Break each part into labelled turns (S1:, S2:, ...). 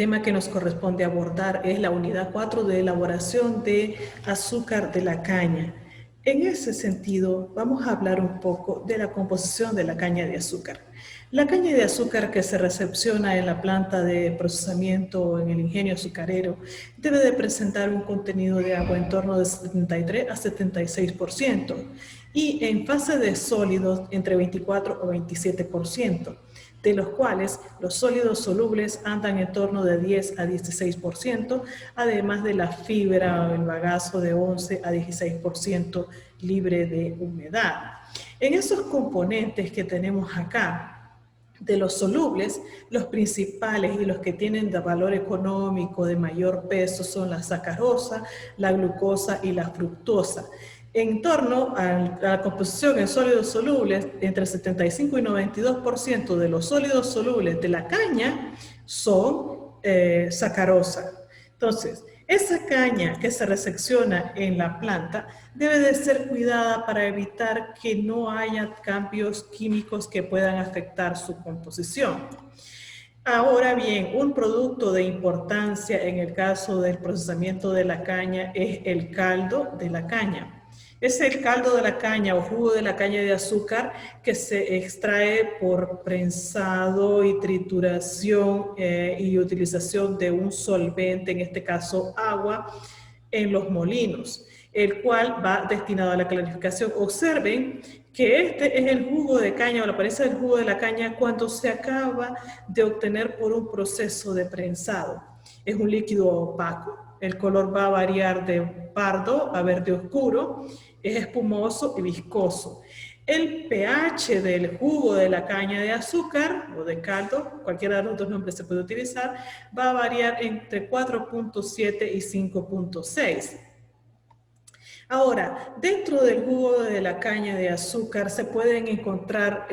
S1: tema que nos corresponde abordar es la unidad 4 de elaboración de azúcar de la caña. En ese sentido, vamos a hablar un poco de la composición de la caña de azúcar. La caña de azúcar que se recepciona en la planta de procesamiento o en el ingenio azucarero debe de presentar un contenido de agua en torno de 73 a 76% y en fase de sólidos entre 24 o 27%, de los cuales los sólidos solubles andan en torno de 10 a 16%, además de la fibra o el bagazo de 11 a 16% libre de humedad. En esos componentes que tenemos acá, de los solubles, los principales y los que tienen de valor económico de mayor peso son la sacarosa, la glucosa y la fructosa. En torno a la composición en sólidos solubles, entre 75 y 92% de los sólidos solubles de la caña son sacarosa. Entonces, esa caña que se resecciona en la planta debe de ser cuidada para evitar que no haya cambios químicos que puedan afectar su composición. Ahora bien, un producto de importancia en el caso del procesamiento de la caña es el caldo de la caña. Es el caldo de la caña o jugo de la caña de azúcar que se extrae por prensado y trituración y utilización de un solvente, en este caso agua, en los molinos, el cual va destinado a la clarificación. Observen que este es el jugo de caña o la apariencia del jugo de la caña cuando se acaba de obtener por un proceso de prensado. Es un líquido opaco, el color va a variar de pardo a verde oscuro, es espumoso y viscoso. El pH del jugo de la caña de azúcar o de caldo, cualquiera de los dos nombres se puede utilizar, va a variar entre 4.7 y 5.6. Ahora, dentro del jugo de la caña de azúcar se pueden encontrar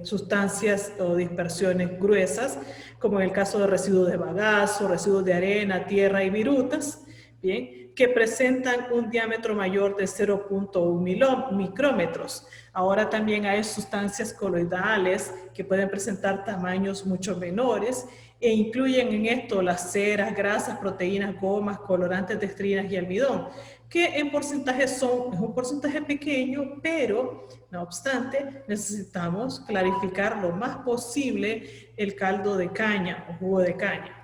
S1: sustancias o dispersiones gruesas, como en el caso de residuos de bagazo, residuos de arena, tierra y virutas, ¿bien?, que presentan un diámetro mayor de 0.1 micrómetros. Ahora también hay sustancias coloidales que pueden presentar tamaños mucho menores e incluyen en esto las ceras, grasas, proteínas, gomas, colorantes, dextrinas y almidón, que en porcentaje es un porcentaje pequeño, pero no obstante necesitamos clarificar lo más posible el caldo de caña o jugo de caña.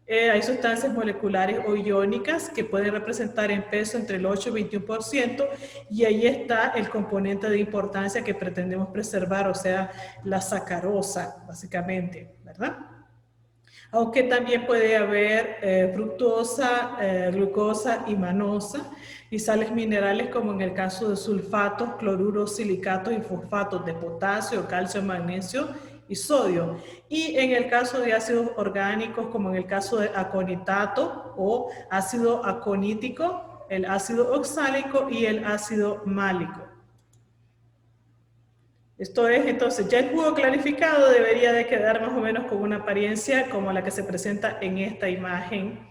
S1: Hay sustancias moleculares o iónicas que pueden representar en peso entre el 8 y 21%, y ahí está el componente de importancia que pretendemos preservar, o sea, la sacarosa, básicamente, ¿verdad? Aunque también puede haber fructosa, glucosa y manosa, y sales minerales como en el caso de sulfatos, cloruros, silicatos y fosfatos de potasio, calcio, magnesio y sodio. Y en el caso de ácidos orgánicos, como en el caso de aconitato o ácido aconítico, el ácido oxálico y el ácido málico. Esto es, entonces, ya el jugo clarificado debería de quedar más o menos con una apariencia como la que se presenta en esta imagen.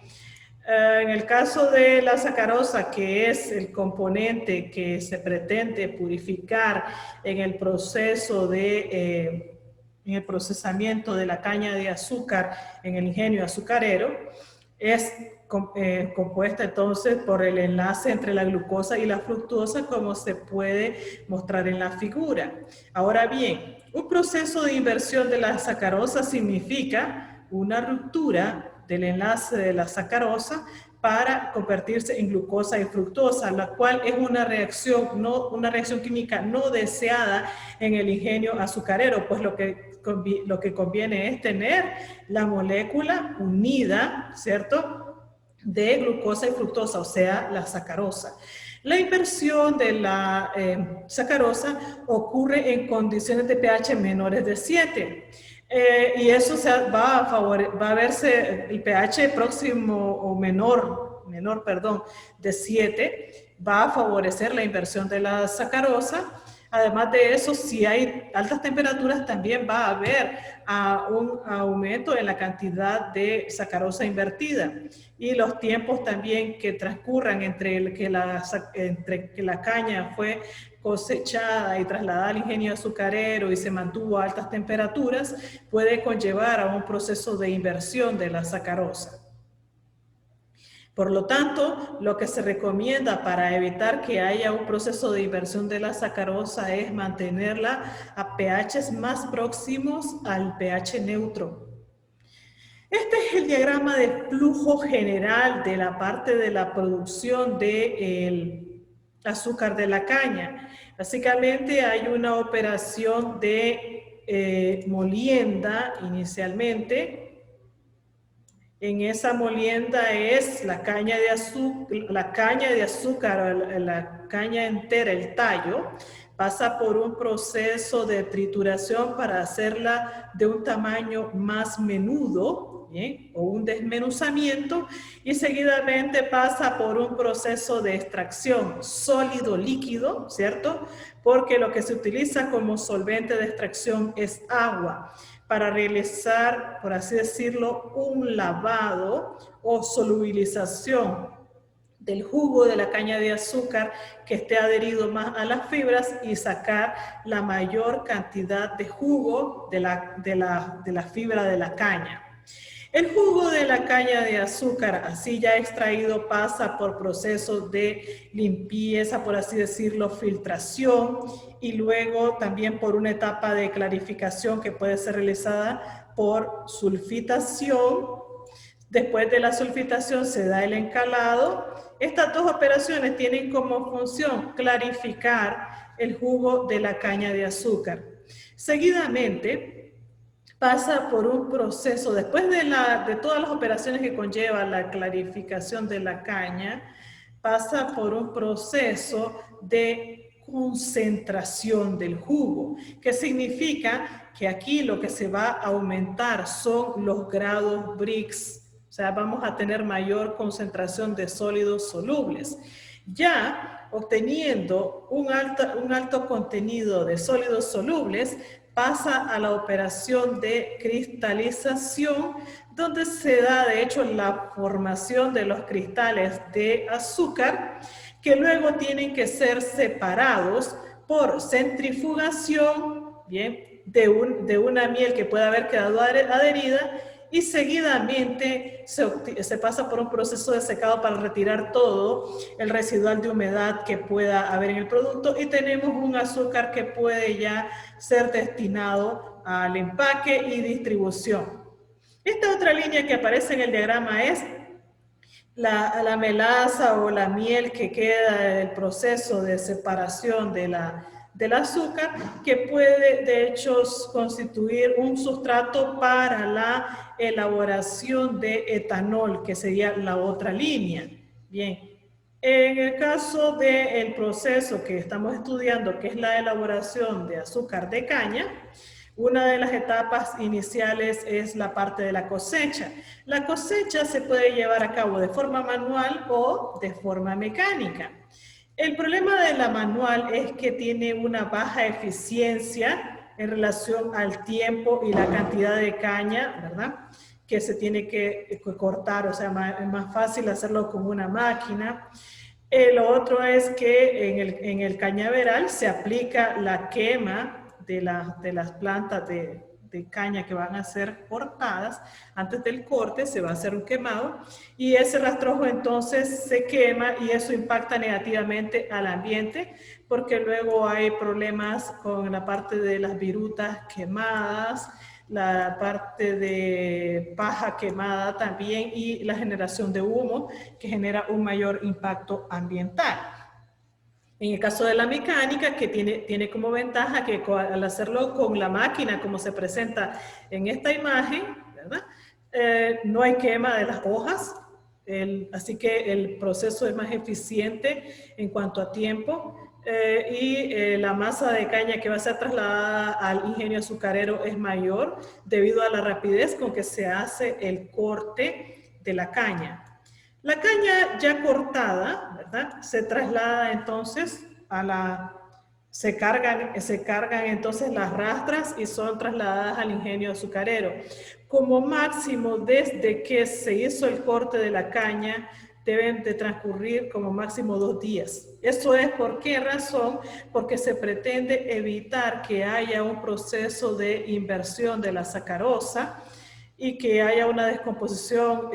S1: En el caso de la sacarosa, que es el componente que se pretende purificar en el proceso de en el procesamiento de la caña de azúcar en el ingenio azucarero, es compuesta entonces por el enlace entre la glucosa y la fructosa, como se puede mostrar en la figura. Ahora bien, un proceso de inversión de la sacarosa significa una ruptura del enlace de la sacarosa para convertirse en glucosa y fructosa, la cual es una reacción química no deseada en el ingenio azucarero, pues lo que conviene es tener la molécula unida, ¿cierto?, de glucosa y fructosa, o sea, la sacarosa. La inversión de la sacarosa ocurre en condiciones de pH menores de 7. Y eso va a verse el pH próximo o menor, de 7, va a favorecer la inversión de la sacarosa. Además de eso, si hay altas temperaturas, también va a haber un aumento en la cantidad de sacarosa invertida. Y los tiempos también que transcurran entre que la caña fue cosechada y trasladada al ingenio azucarero y se mantuvo a altas temperaturas, puede conllevar a un proceso de inversión de la sacarosa. Por lo tanto, lo que se recomienda para evitar que haya un proceso de inversión de la sacarosa es mantenerla a pHs más próximos al pH neutro. Este es el diagrama de flujo general de la parte de la producción del azúcar de la caña. Básicamente hay una operación de molienda inicialmente. En esa molienda es la caña de azúcar, la caña entera, el tallo, pasa por un proceso de trituración para hacerla de un tamaño más menudo, ¿bien? O un desmenuzamiento, y seguidamente pasa por un proceso de extracción sólido-líquido, ¿cierto? Porque lo que se utiliza como solvente de extracción es agua, para realizar, por así decirlo, un lavado o solubilización del jugo de la caña de azúcar que esté adherido más a las fibras y sacar la mayor cantidad de jugo de la fibra de la caña. El jugo de la caña de azúcar, así ya extraído, pasa por procesos de limpieza, por así decirlo, filtración, y luego también por una etapa de clarificación que puede ser realizada por sulfitación. Después de la sulfitación se da el encalado. Estas dos operaciones tienen como función clarificar el jugo de la caña de azúcar. Seguidamente, pasa por un proceso, después de todas las operaciones que conlleva la clarificación de la caña, pasa por un proceso de concentración del jugo, que significa que aquí lo que se va a aumentar son los grados Brix, o sea, vamos a tener mayor concentración de sólidos solubles. Ya obteniendo un alto contenido de sólidos solubles, pasa a la operación de cristalización, donde se da de hecho la formación de los cristales de azúcar, que luego tienen que ser separados por centrifugación, bien, de una miel que puede haber quedado adherida, y seguidamente se pasa por un proceso de secado para retirar todo el residual de humedad que pueda haber en el producto, y tenemos un azúcar que puede ya ser destinado al empaque y distribución. Esta otra línea que aparece en el diagrama es la melaza o la miel que queda del proceso de separación del azúcar, que puede de hecho constituir un sustrato para la elaboración de etanol, que sería la otra línea. Bien, en el caso del proceso que estamos estudiando, que es la elaboración de azúcar de caña, una de las etapas iniciales es la parte de la cosecha. La cosecha se puede llevar a cabo de forma manual o de forma mecánica. El problema de la manual es que tiene una baja eficiencia en relación al tiempo y la cantidad de caña, ¿verdad?, que se tiene que cortar, o sea, es más fácil hacerlo con una máquina. Lo otro es que en el cañaveral se aplica la quema de las plantas de caña que van a ser cortadas. Antes del corte se va a hacer un quemado y ese rastrojo entonces se quema, y eso impacta negativamente al ambiente, porque luego hay problemas con la parte de las virutas quemadas, la parte de paja quemada también, y la generación de humo, que genera un mayor impacto ambiental. En el caso de la mecánica, que tiene como ventaja que al hacerlo con la máquina, como se presenta en esta imagen, ¿verdad?, no hay quema de las hojas, así que el proceso es más eficiente en cuanto a tiempo, y la masa de caña que va a ser trasladada al ingenio azucarero es mayor debido a la rapidez con que se hace el corte de la caña. La caña ya cortada, ¿verdad?, se traslada entonces se cargan entonces las rastras y son trasladadas al ingenio azucarero. Como máximo, desde que se hizo el corte de la caña, deben de transcurrir como máximo 2 días. Eso es por qué razón, porque se pretende evitar que haya un proceso de inversión de la sacarosa y que haya una descomposición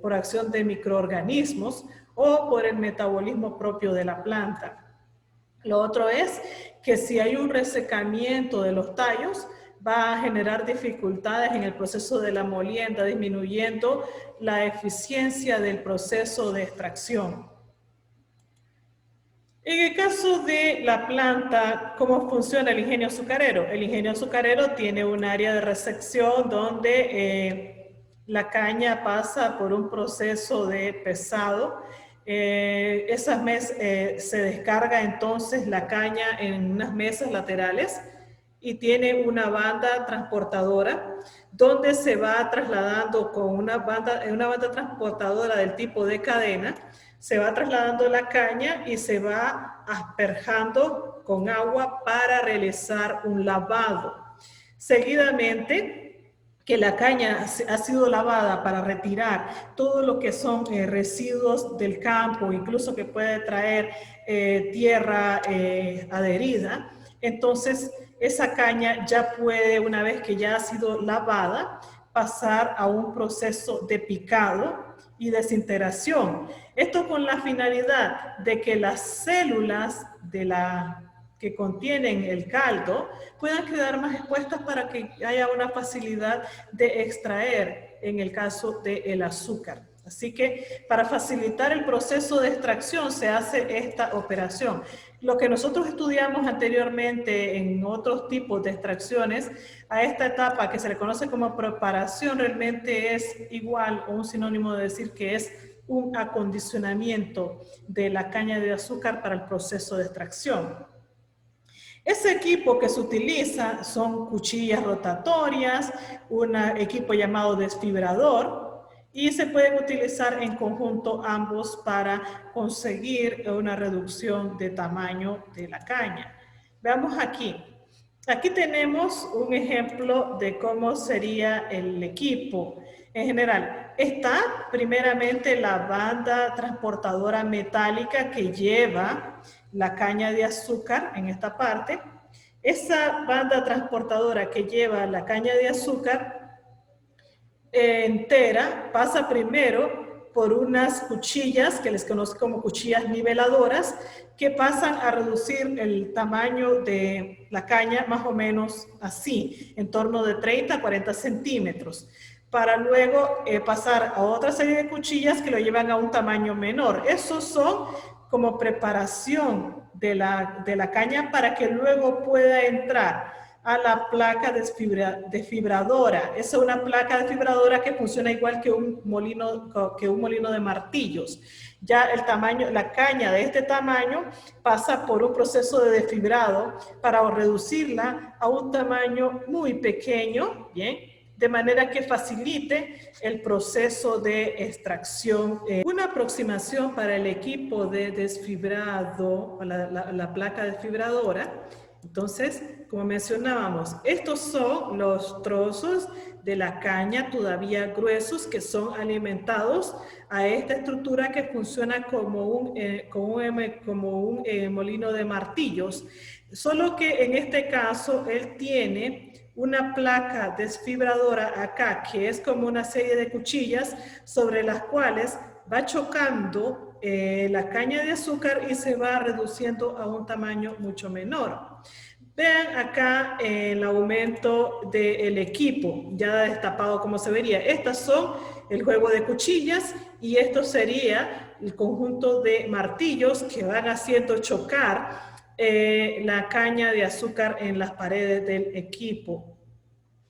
S1: por acción de microorganismos o por el metabolismo propio de la planta. Lo otro es que si hay un resecamiento de los tallos, va a generar dificultades en el proceso de la molienda, disminuyendo la eficiencia del proceso de extracción. En el caso de la planta, ¿cómo funciona el ingenio azucarero? El ingenio azucarero tiene un área de resección donde la caña pasa por un proceso de pesado. Se descarga entonces la caña en unas mesas laterales y tiene una banda transportadora donde se va trasladando con una banda transportadora del tipo de cadena, se va trasladando la caña y se va asperjando con agua para realizar un lavado. Seguidamente, que la caña ha sido lavada para retirar todo lo que son residuos del campo, incluso que puede traer tierra adherida. Entonces, esa caña ya puede, una vez que ya ha sido lavada, pasar a un proceso de picado y desintegración. Esto con la finalidad de que las células que contienen el caldo puedan quedar más expuestas para que haya una facilidad de extraer en el caso del azúcar. Así que para facilitar el proceso de extracción se hace esta operación. Lo que nosotros estudiamos anteriormente en otros tipos de extracciones, a esta etapa que se le conoce como preparación, realmente es igual o un sinónimo de decir que es un acondicionamiento de la caña de azúcar para el proceso de extracción. Ese equipo que se utiliza son cuchillas rotatorias, un equipo llamado desfibrador, y se pueden utilizar en conjunto ambos para conseguir una reducción de tamaño de la caña. Veamos aquí. Aquí tenemos un ejemplo de cómo sería el equipo. En general, está primeramente la banda transportadora metálica que lleva la caña de azúcar en esta parte. Esa banda transportadora que lleva la caña de azúcar entera pasa primero por unas cuchillas que les conozco como cuchillas niveladoras que pasan a reducir el tamaño de la caña más o menos así, en torno de 30 a 40 centímetros, para luego pasar a otra serie de cuchillas que lo llevan a un tamaño menor. Esos son como preparación de la caña para que luego pueda entrar a la placa desfibradora. Es una placa desfibradora que funciona igual que un molino de martillos. Ya el tamaño, la caña de este tamaño pasa por un proceso de desfibrado para reducirla a un tamaño muy pequeño, ¿bien? De manera que facilite el proceso de extracción. Una aproximación para el equipo de desfibrado, la placa desfibradora. Entonces, como mencionábamos, estos son los trozos de la caña todavía gruesos que son alimentados a esta estructura que funciona como un molino de martillos. Solo que en este caso él tiene una placa desfibradora acá, que es como una serie de cuchillas sobre las cuales va chocando la caña de azúcar y se va reduciendo a un tamaño mucho menor. Vean acá el aumento del equipo, ya destapado como se vería. Estas son el juego de cuchillas y esto sería el conjunto de martillos que van haciendo chocar la caña de azúcar en las paredes del equipo,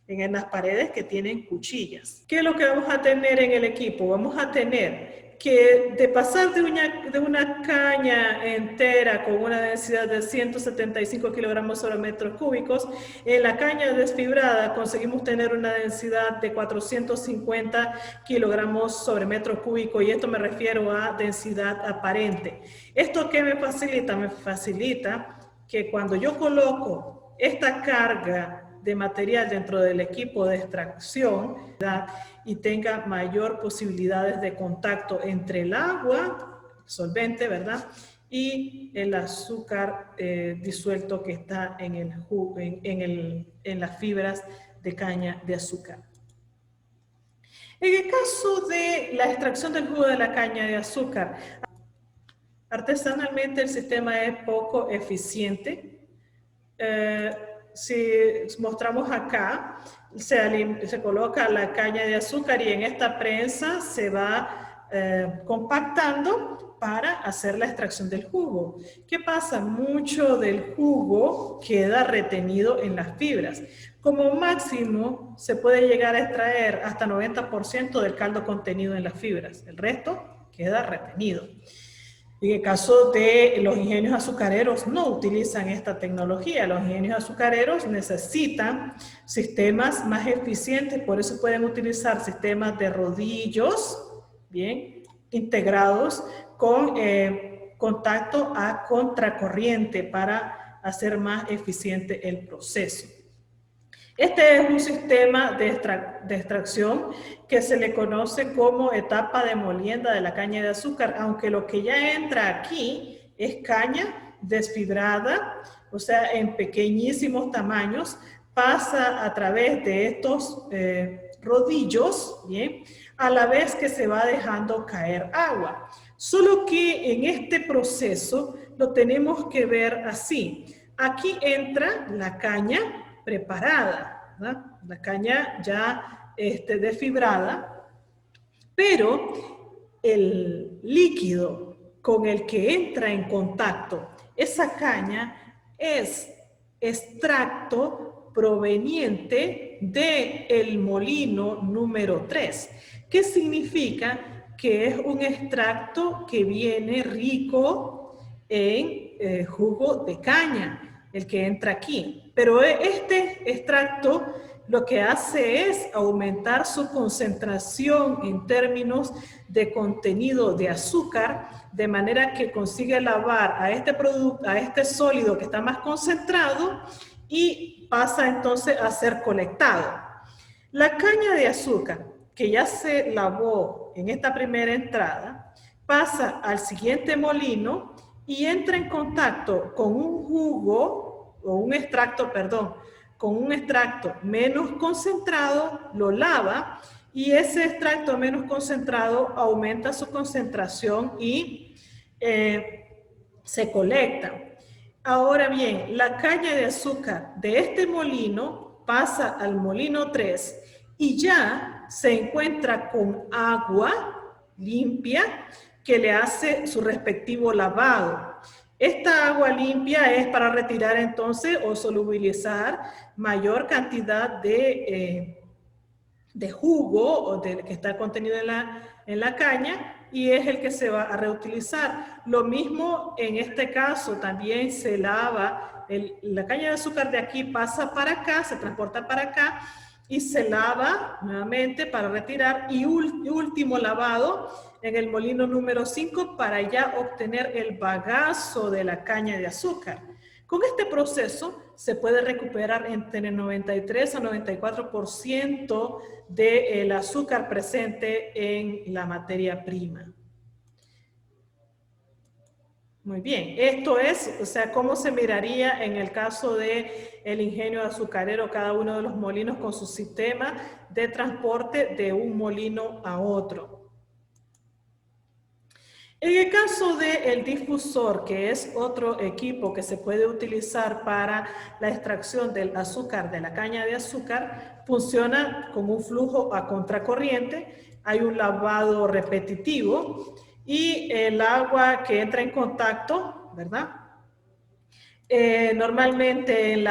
S1: en las paredes que tienen cuchillas. ¿Qué es lo que vamos a tener en el equipo? Vamos a tener que de pasar de una caña entera con una densidad de 175 kilogramos sobre metros cúbicos, en la caña desfibrada conseguimos tener una densidad de 450 kilogramos sobre metro cúbico, y esto me refiero a densidad aparente. ¿Esto qué me facilita? Me facilita que cuando yo coloco esta carga de material dentro del equipo de extracción, ¿verdad? Y tenga mayor posibilidades de contacto entre el agua, solvente, ¿verdad? Y el azúcar disuelto que está en, el jugo, en las fibras de caña de azúcar. En el caso de la extracción del jugo de la caña de azúcar, artesanalmente el sistema es poco eficiente. Si mostramos acá, se coloca la caña de azúcar y en esta prensa se va compactando para hacer la extracción del jugo. ¿Qué pasa? Mucho del jugo queda retenido en las fibras. Como máximo se puede llegar a extraer hasta 90% del caldo contenido en las fibras. El resto queda retenido. En el caso de los ingenios azucareros no utilizan esta tecnología. Los ingenios azucareros necesitan sistemas más eficientes, por eso pueden utilizar sistemas de rodillos, bien, integrados con contacto a contracorriente para hacer más eficiente el proceso. Este es un sistema de extracción que se le conoce como etapa de molienda de la caña de azúcar, aunque lo que ya entra aquí es caña desfibrada, o sea, en pequeñísimos tamaños, pasa a través de estos rodillos, ¿bien? A la vez que se va dejando caer agua. Solo que en este proceso lo tenemos que ver así. Aquí entra la caña preparada, ¿verdad? La caña ya desfibrada, pero el líquido con el que entra en contacto esa caña es extracto proveniente del molino número 3. ¿Qué significa? Que es un extracto que viene rico en jugo de caña, el que entra aquí. Pero este extracto lo que hace es aumentar su concentración en términos de contenido de azúcar, de manera que consigue lavar a este producto, a este sólido que está más concentrado y pasa entonces a ser colectado. La caña de azúcar que ya se lavó en esta primera entrada, pasa al siguiente molino y entra en contacto con un jugo, o un extracto, perdón, con un extracto menos concentrado, lo lava y ese extracto menos concentrado aumenta su concentración y se colecta. Ahora bien, la caña de azúcar de este molino pasa al molino 3 y ya se encuentra con agua limpia que le hace su respectivo lavado. Esta agua limpia es para retirar entonces o solubilizar mayor cantidad de jugo o que está contenido en la caña y es el que se va a reutilizar. Lo mismo en este caso también se lava, la caña de azúcar de aquí pasa para acá, se transporta para acá y se lava nuevamente para retirar y último lavado en el molino número 5 para ya obtener el bagazo de la caña de azúcar. Con este proceso se puede recuperar entre el 93 a 94% del azúcar presente en la materia prima. Muy bien, esto es, o sea, cómo se miraría en el caso del ingenio azucarero, cada uno de los molinos con su sistema de transporte de un molino a otro. En el caso del difusor, que es otro equipo que se puede utilizar para la extracción del azúcar de la caña de azúcar, funciona con un flujo a contracorriente, hay un lavado repetitivo y el agua que entra en contacto, ¿verdad? Normalmente el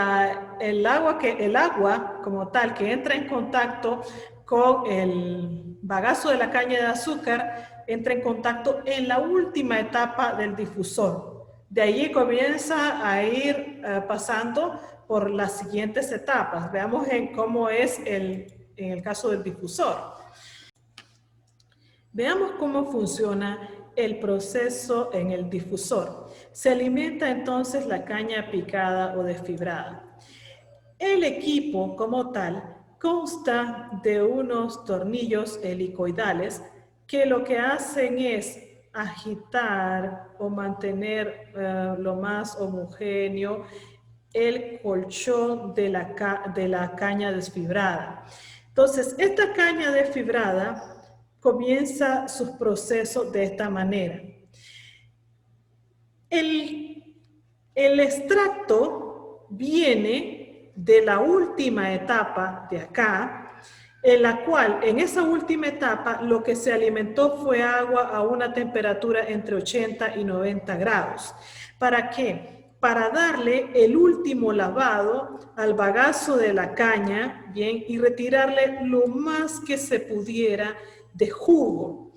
S1: agua como tal que entra en contacto con el bagazo de la caña de azúcar entra en contacto en la última etapa del difusor. De allí comienza a ir pasando por las siguientes etapas. Veamos cómo es en el caso del difusor. Veamos cómo funciona el proceso en el difusor. Se alimenta entonces la caña picada o desfibrada. El equipo como tal consta de unos tornillos helicoidales que lo que hacen es agitar o mantener lo más homogéneo el colchón de la caña desfibrada. Entonces, esta caña desfibrada comienza sus procesos de esta manera. El extracto viene de la última etapa de acá, en la cual en esa última etapa lo que se alimentó fue agua a una temperatura entre 80 y 90 grados. ¿Para qué? Para darle el último lavado al bagazo de la caña, bien, y retirarle lo más que se pudiera de jugo.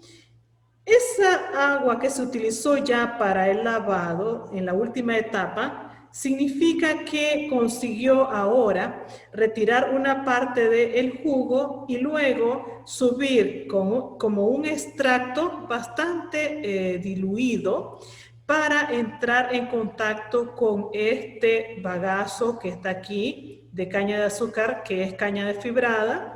S1: Esa agua que se utilizó ya para el lavado en la última etapa significa que consiguió ahora retirar una parte del jugo y luego subir como un extracto bastante diluido para entrar en contacto con este bagazo que está aquí de caña de azúcar, que es caña desfibrada.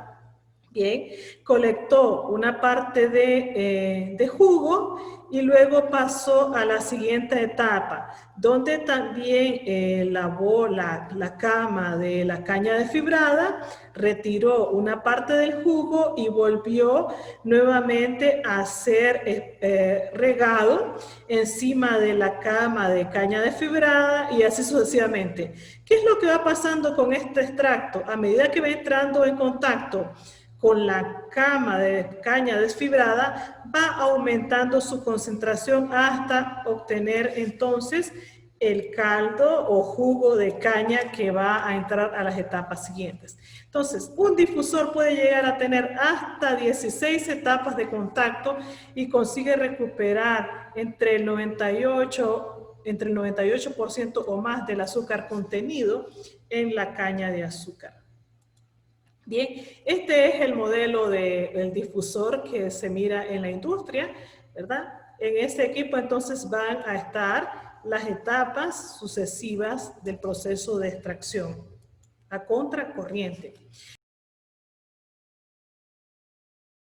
S1: Bien, colectó una parte de jugo y luego pasó a la siguiente etapa, donde también lavó la cama de la caña desfibrada, retiró una parte del jugo y volvió nuevamente a ser regado encima de la cama de caña desfibrada y así sucesivamente. ¿Qué es lo que va pasando con este extracto? A medida que va entrando en contacto con la cama de caña desfibrada, va aumentando su concentración hasta obtener entonces el caldo o jugo de caña que va a entrar a las etapas siguientes. Entonces, un difusor puede llegar a tener hasta 16 etapas de contacto y consigue recuperar entre el 98% o más del azúcar contenido en la caña de azúcar. Bien, este es el modelo del difusor que se mira en la industria, ¿verdad? En este equipo entonces van a estar las etapas sucesivas del proceso de extracción a contracorriente.